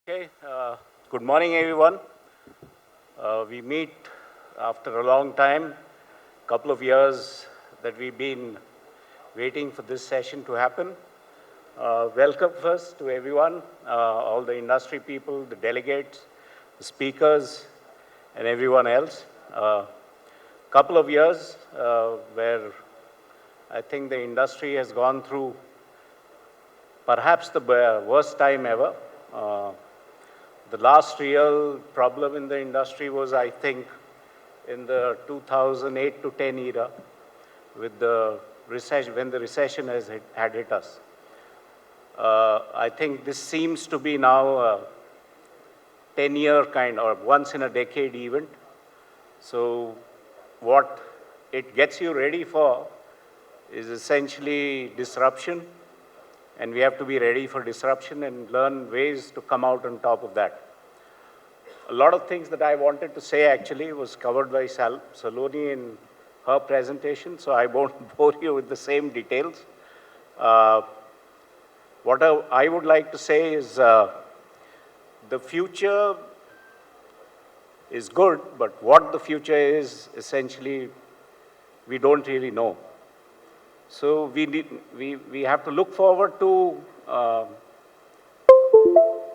Okay, good morning, everyone. We meet after a long time, couple of years that we've been waiting for this session to happen. Welcome first to everyone, all the industry people, the delegates, the speakers, and everyone else. Couple of years where I think the industry has gone through perhaps the worst time ever. The last real problem in the industry was, I think, in the 2008 to 10 era, with the recession, when the recession had hit us. I think this seems to be now a 10-year kind or once in a decade event. So what it gets you ready for is essentially disruption, and we have to be ready for disruption and learn ways to come out on top of that. A lot of things that I wanted to say actually was covered by Saloni in her presentation, so I won't bore you with the same details. What I would like to say is the future is good, but what the future is, essentially, we don't really know. So we have to look forward to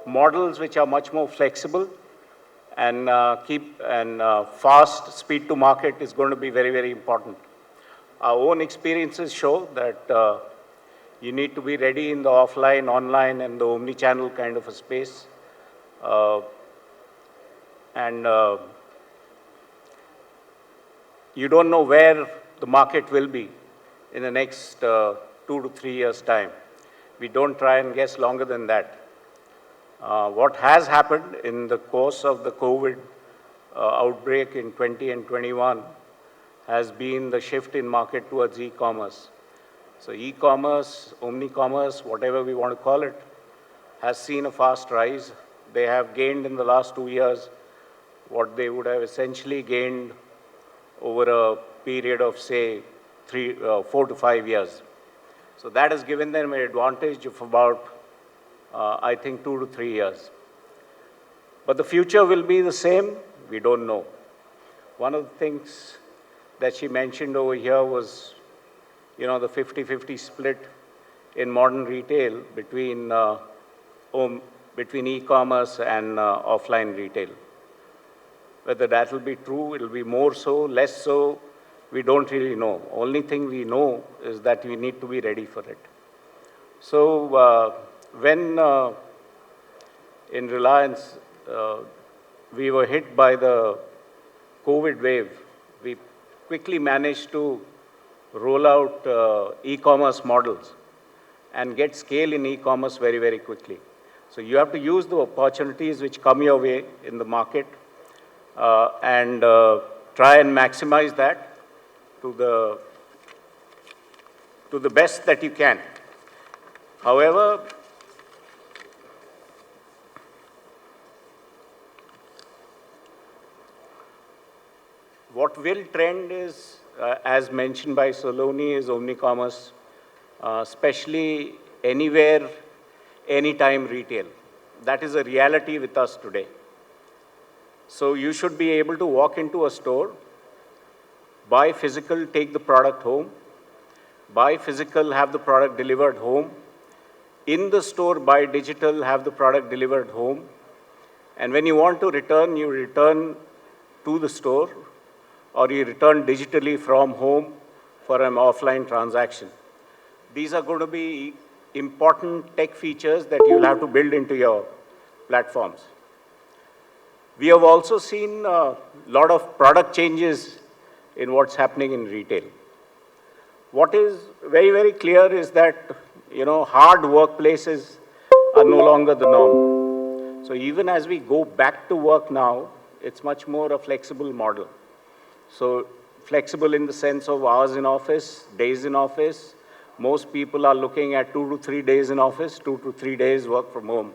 models which are much more flexible and fast speed to market is going to be very, very important. Our own experiences show that you need to be ready in the offline, online, and the omni-channel kind of a space. You don't know where the market will be in the next 2 to 3 years' time. We don't try and guess longer than that. What has happened in the course of the COVID outbreak in 20 and 21 has been the shift in market towards e-commerce. So e-commerce, omni-commerce, whatever we want to call it, has seen a fast rise. They have gained in the last 2 years what they would have essentially gained over a period of, say, 4 to 5 years. So that has given them an advantage of about, I think, 2 to 3 years. But the future will be the same, we don't know. One of the things that she mentioned over here was, the 50-50 split in modern retail between e-commerce and offline retail. Whether that will be true, it will be more so, less so, we don't really know. Only thing we know is that we need to be ready for it. So when in Reliance we were hit by the COVID wave, we quickly managed to roll out e-commerce models and get scale in e-commerce very, very quickly. So you have to use the opportunities which come your way in the market and try and maximize that to the best that you can. However, what will trend is, as mentioned by Saloni, is omni-commerce, especially anywhere, anytime retail. That is a reality with us today. So you should be able to walk into a store, buy physical, take the product home, buy physical, have the product delivered home, in the store, buy digital, have the product delivered home, and when you want to return, you return to the store, or you return digitally from home for an offline transaction. These are going to be important tech features that you'll have to build into your platforms. We have also seen a lot of product changes in what's happening in retail. What is very, very clear is that, hard workplaces are no longer the norm. So even as we go back to work now, it's much more a flexible model. So flexible in the sense of hours in office, days in office. Most people are looking at 2 to 3 days in office, 2 to 3 days work from home.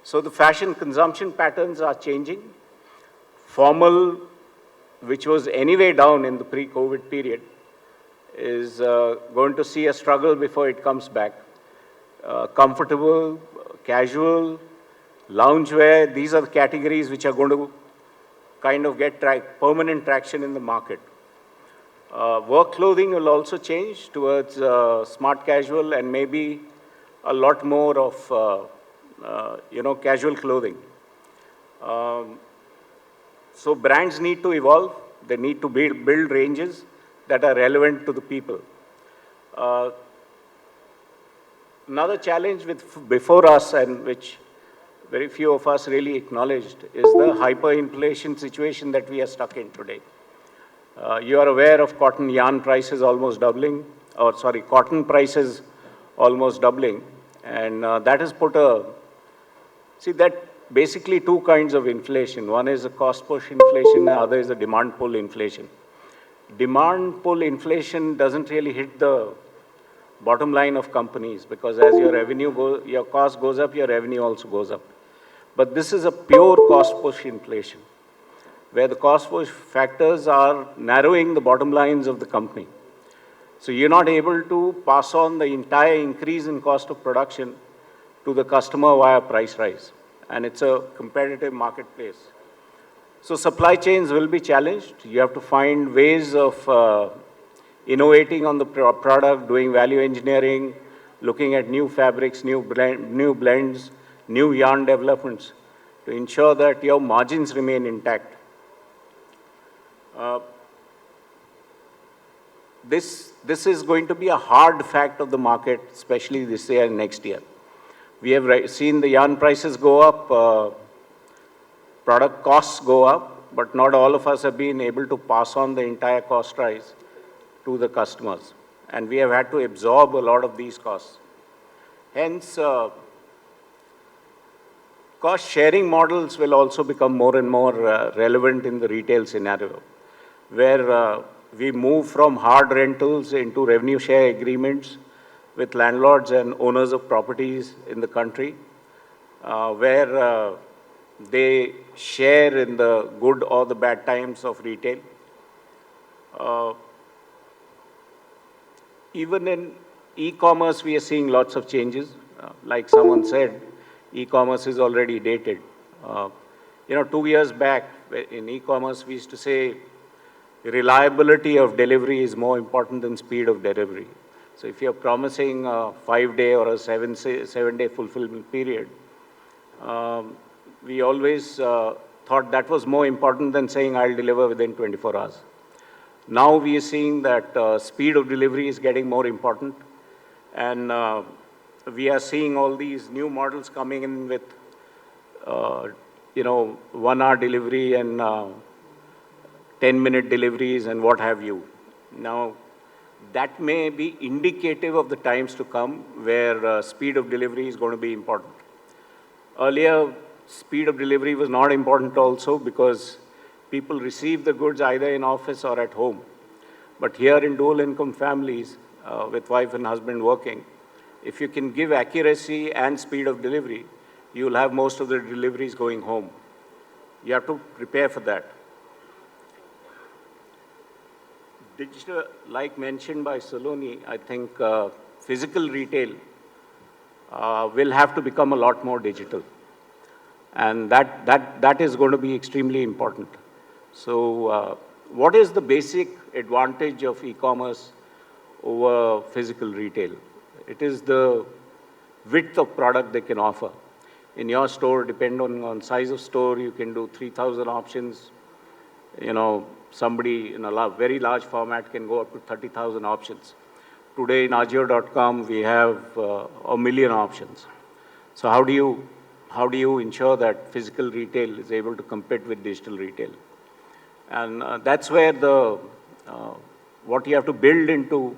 So the fashion consumption patterns are changing. Formal, which was anyway down in the pre-COVID period, is going to see a struggle before it comes back. Comfortable, casual, Loungewear, these are the categories which are going to kind of get permanent traction in the market. Work clothing will also change towards smart casual and maybe a lot more of, casual clothing. Um, so brands need to evolve. They need to build ranges that are relevant to the people. Uh, Another challenge before us, and which very few of us really acknowledged, is the hyperinflation situation that we are stuck in today. You are aware of cotton yarn prices almost doubling, or sorry, cotton prices almost doubling, and that has put see that basically two kinds of inflation. One is a cost push inflation, the other is a demand pull inflation. Demand pull inflation doesn't really hit the bottom line of companies because as your cost goes up, your revenue also goes up. But this is a pure cost push inflation, where the cost push factors are narrowing the bottom lines of the company. So you're not able to pass on the entire increase in cost of production to the customer via price rise. And it's a competitive marketplace. So supply chains will be challenged. You have to find ways of innovating on the product, doing value engineering, looking at new fabrics, new blends, new yarn developments to ensure that your margins remain intact. This is going to be a hard fact of the market, especially this year and next year. We have seen the yarn prices go up, product costs go up, but not all of us have been able to pass on the entire cost rise to the customers. And we have had to absorb a lot of these costs. Hence, cost sharing models will also become more and more relevant in the retail scenario, where we move from hard rentals into revenue share agreements with landlords and owners of properties in the country, where they share in the good or the bad times of retail. Even in e-commerce, we are seeing lots of changes. Like someone said, e-commerce is already dated. 2 years back in e-commerce, we used to say reliability of delivery is more important than speed of delivery. So if you're promising a 5-day or a 7-day fulfillment period, we always thought that was more important than saying I'll deliver within 24 hours. Now we are seeing that speed of delivery is getting more important, and we are seeing all these new models coming in with 1-hour delivery and 10-minute deliveries and what have you. Now, that may be indicative of the times to come where speed of delivery is going to be important. Earlier, speed of delivery was not important also because people receive the goods either in office or at home. But here in dual income families, with wife and husband working, if you can give accuracy and speed of delivery, you will have most of the deliveries going home. You have to prepare for that. Digital, like mentioned by Saloni, I think physical retail will have to become a lot more digital. And that is going to be extremely important. So what is the basic advantage of e-commerce over physical retail? It is the width of product they can offer. In your store, depending on size of store, you can do 3,000 options. Somebody in a very large format can go up to 30,000 options. Today in Ajio.com, we have 1 million options. So how do you ensure that physical retail is able to compete with digital retail? And that's where what you have to build into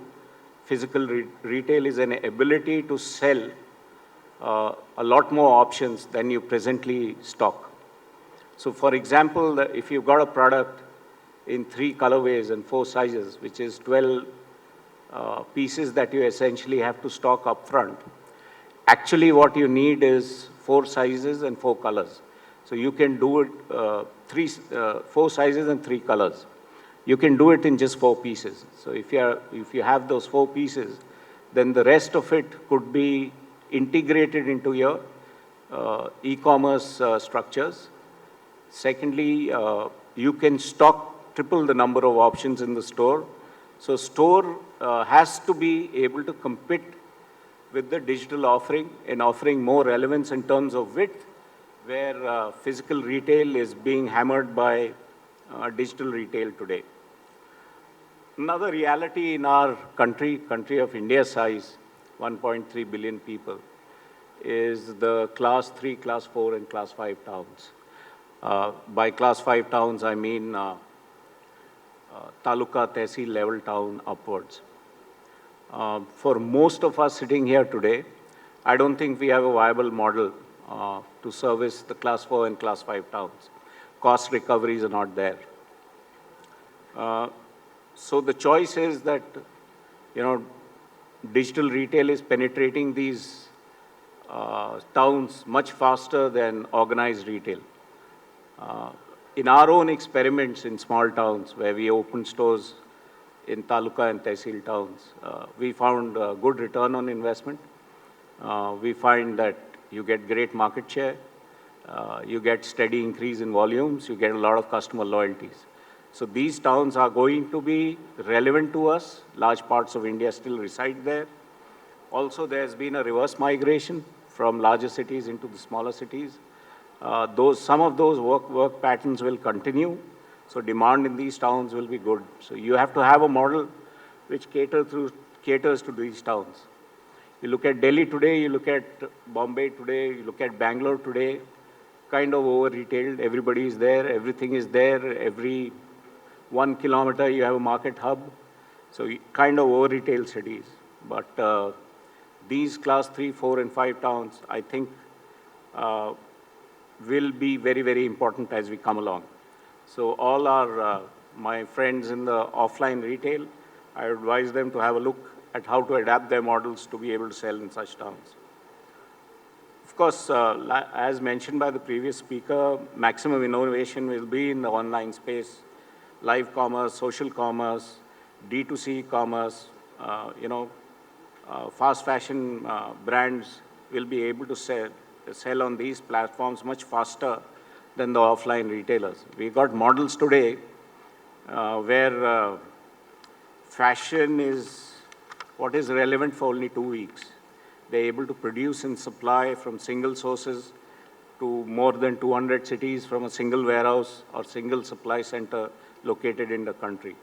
physical retail is an ability to sell a lot more options than you presently stock. So for example, if you've got a product in 3 colorways and 4 sizes, which is 12 pieces that you essentially have to stock up front, actually what you need is 4 sizes and 4 colors. So you can do it 4 sizes and 3 colors. You can do it in just 4 pieces. So if you have those 4 pieces, then the rest of it could be integrated into your e-commerce structures. Secondly, you can stock triple the number of options in the store. So store has to be able to compete with the digital offering and offering more relevance in terms of width, where physical retail is being hammered by digital retail today. Another reality in our country of India size, 1.3 billion people, is the class 3, class 4, and class 5 towns. By class 5 towns, I mean taluka, tehsil level town upwards. For most of us sitting here today, I don't think we have a viable model to service the class 4 and class 5 towns. Cost recoveries are not there. So the choice is that, digital retail is penetrating these towns much faster than organized retail. In our own experiments in small towns where we opened stores in taluka and tehsil towns, we found good return on investment. We find that you get great market share, you get steady increase in volumes, you get a lot of customer loyalties. So these towns are going to be relevant to us. Large parts of India still reside there. Also, there's been a reverse migration from larger cities into the smaller cities. Some of those work patterns will continue. So demand in these towns will be good. So you have to have a model which caters to these towns. You look at Delhi today, you look at Bombay today, you look at Bangalore today, kind of over-retailed. Everybody is there, everything is there. Every 1 kilometer you have a market hub. So kind of over-retailed cities. But these class 3, 4, and 5 towns, I think, will be very, very important as we come along. So all our, my friends in the offline retail, I advise them to have a look at how to adapt their models to be able to sell in such towns. Of course, as mentioned by the previous speaker, maximum innovation will be in the online space, live commerce, social commerce, D2C commerce, fast fashion brands will be able to sell on these platforms much faster than the offline retailers. We got models today where fashion is what is relevant for only 2 weeks. They're able to produce and supply from single sources to more than 200 cities from a single warehouse or single supply center located in the country.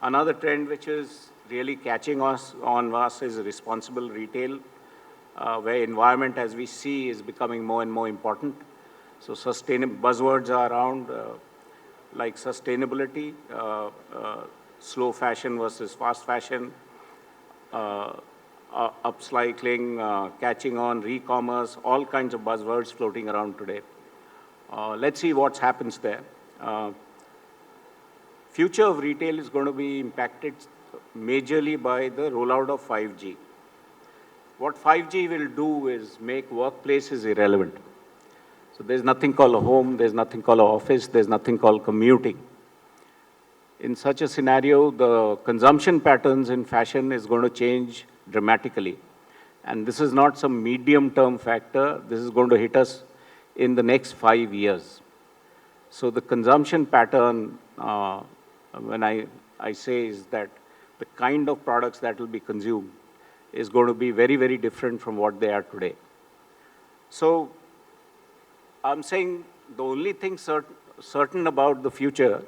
Another trend which is really catching on us is responsible retail, where environment, as we see, is becoming more and more important. So sustainable buzzwords are around like sustainability, slow fashion versus fast fashion, upcycling, catching on, re-commerce, all kinds of buzzwords floating around today. Let's see what happens there. Future of retail is going to be impacted majorly by the rollout of 5G. What 5G will do is make workplaces irrelevant. So there's nothing called a home, there's nothing called an office, there's nothing called commuting. In such a scenario, the consumption patterns in fashion is going to change dramatically. And this is not some medium-term factor. This is going to hit us in the next 5 years. So the consumption pattern, when I say is that the kind of products that will be consumed is going to be very, very different from what they are today. So I'm saying the only thing certain about the future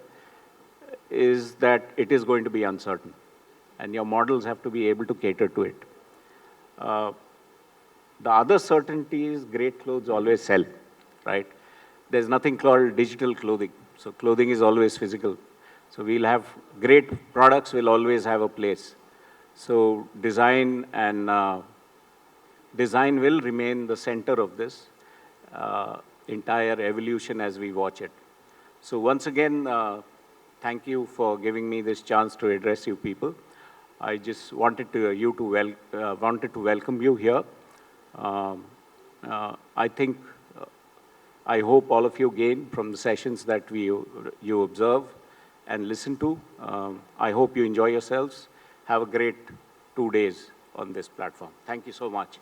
is that it is going to be uncertain. And your models have to be able to cater to it. The other certainty is great clothes always sell, right? There's nothing called digital clothing. So clothing is always physical. So we'll have great products will always have a place. So design will remain the center of this entire evolution as we watch it. So once again, thank you for giving me this chance to address you people. I just wanted to welcome you here. I hope all of you gain from the sessions that you observe and listen to. I hope you enjoy yourselves. Have a great 2 days on this platform. Thank you so much.